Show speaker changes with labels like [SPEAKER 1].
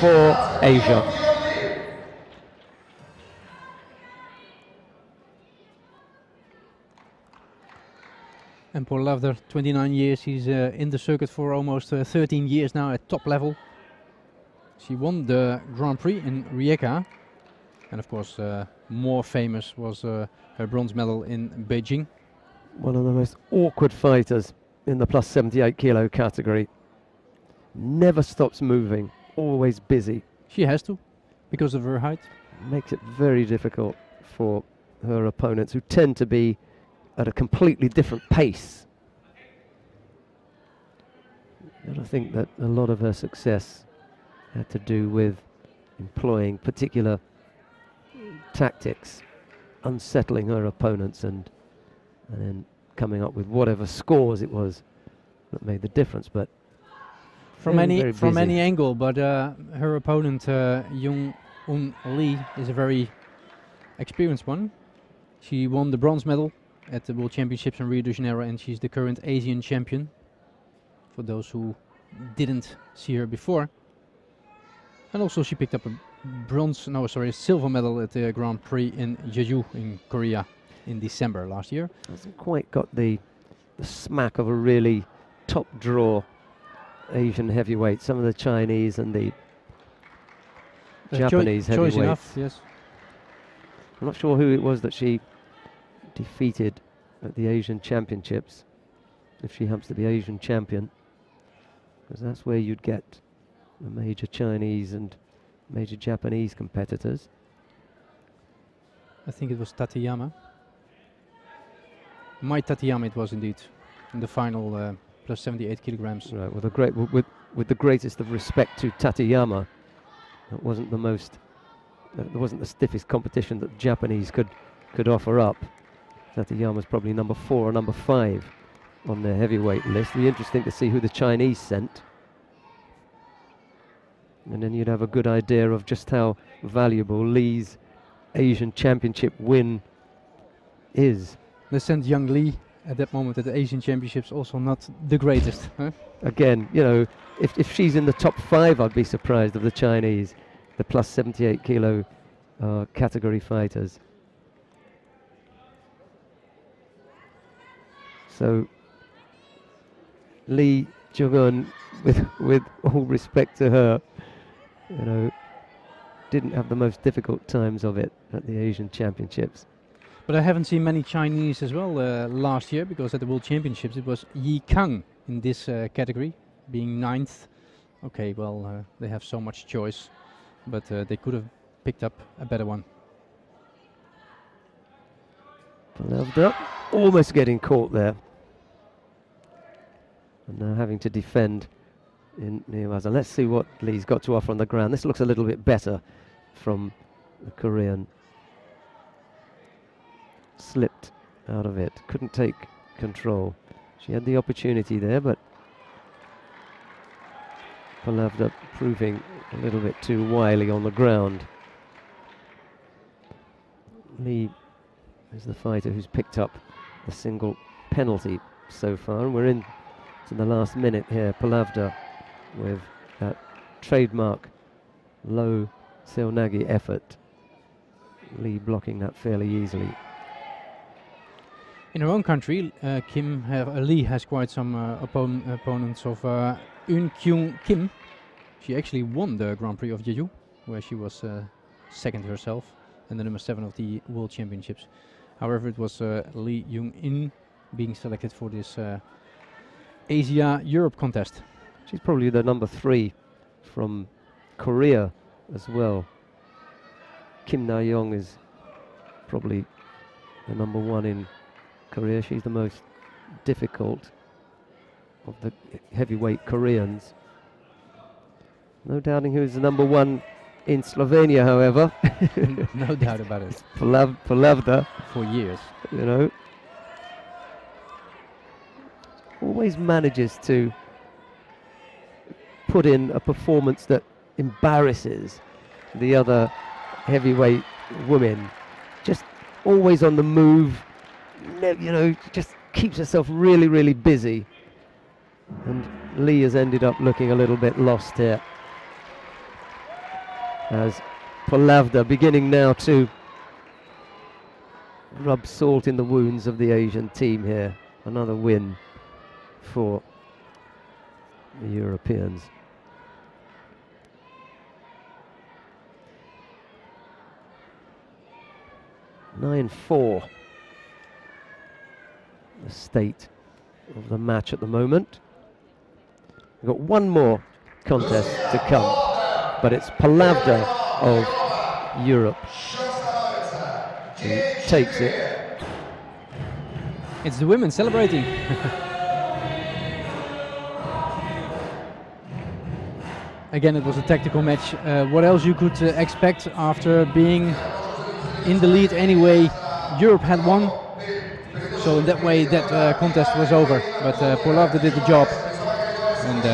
[SPEAKER 1] for Asia.
[SPEAKER 2] And Polavder, 29 years, he's in the circuit for almost 13 years now at top level. She won the Grand Prix in Rijeka, and of course more famous was her bronze medal in Beijing.
[SPEAKER 1] One of the most awkward fighters in the plus 78 kilo category. Never stops moving, always busy.
[SPEAKER 2] She has to, because of her height.
[SPEAKER 1] Makes it very difficult for her opponents, who tend to be at a completely different pace. And I think that a lot of her success had to do with employing particular tactics, unsettling her opponents, and then coming up with whatever scores it was that made the difference. But
[SPEAKER 2] from any angle, but her opponent Jung Eun Lee is a very experienced one. She won the bronze medal at the World Championships in Rio de Janeiro, and she's the current Asian champion, for those who didn't see her before. And also she picked up a silver medal at the Grand Prix in Jeju in Korea in December last year.
[SPEAKER 1] Hasn't quite got the smack of a really top draw Asian heavyweight. Some of the Chinese and the Japanese heavyweights.
[SPEAKER 2] Choice enough, yes.
[SPEAKER 1] I'm not sure who it was that she defeated at the Asian Championships, if she happens to be Asian champion, because that's where you'd get the major Chinese and major Japanese competitors.
[SPEAKER 2] I think it was Tateyama. Mai Tateyama it was indeed, in the final plus 78 kilograms.
[SPEAKER 1] Right, with the greatest of respect to Tateyama, that wasn't the most, that wasn't the stiffest competition that the Japanese could offer up. Tateyama's probably number 4 or number 5 on their heavyweight list. It'll be interesting to see who the Chinese sent. And then you'd have a good idea of just how valuable Lee's Asian Championship win is.
[SPEAKER 2] They sent Young Lee at that moment at the Asian Championships, also not the greatest. Huh?
[SPEAKER 1] Again, you know, if she's in the top 5, I'd be surprised of the Chinese, the plus 78 kilo category fighters. So Lee Jung Eun, with all respect to her, you know, didn't have the most difficult times of it at the Asian Championships.
[SPEAKER 2] But I haven't seen many Chinese as well last year, because at the World Championships it was Yi Kang in this category, being 9th. Okay, well, they have so much choice, but they could have picked up a better one.
[SPEAKER 1] Polavder almost getting caught there. And now having to defend in Neowaza. Let's see what Lee's got to offer on the ground. This looks a little bit better from the Korean. Slipped out of it, couldn't take control. She had the opportunity there, but Polavder proving a little bit too wily on the ground. Lee is the fighter who's picked up a single penalty so far, and we're in to the last minute here. Polavder with that trademark low Seoinage effort. Lee blocking that fairly easily.
[SPEAKER 2] In her own country, Lee has quite some opponents of Eun Kyung Kim. She actually won the Grand Prix of Jeju, where she was second herself, and the number 7 of the World Championships. However, it was Lee Jung Eun being selected for this Asia-Europe contest.
[SPEAKER 1] She's probably the number 3 from Korea as well. Kim Na-young is probably the number 1 in Korea. She's the most difficult of the heavyweight Koreans. No doubting who's the number 1 in Slovenia, however.
[SPEAKER 2] No doubt about it.
[SPEAKER 1] Polavder.
[SPEAKER 2] For years.
[SPEAKER 1] You know. Always manages to put in a performance that embarrasses the other heavyweight women. Just always on the move. You know, just keeps herself really, really busy. And Lee has ended up looking a little bit lost here. as Polavder beginning now to rub salt in the wounds of the Asian team here. Another win for the Europeans. (9-4) the state of the match at the moment. We've got one more contest to come, but it's Polavder of Europe who takes it.
[SPEAKER 2] It's the women celebrating. Again, it was a tactical match. What else you could expect after being in the lead anyway? Europe had won, so in that way that contest was over. But Polavder did the job, and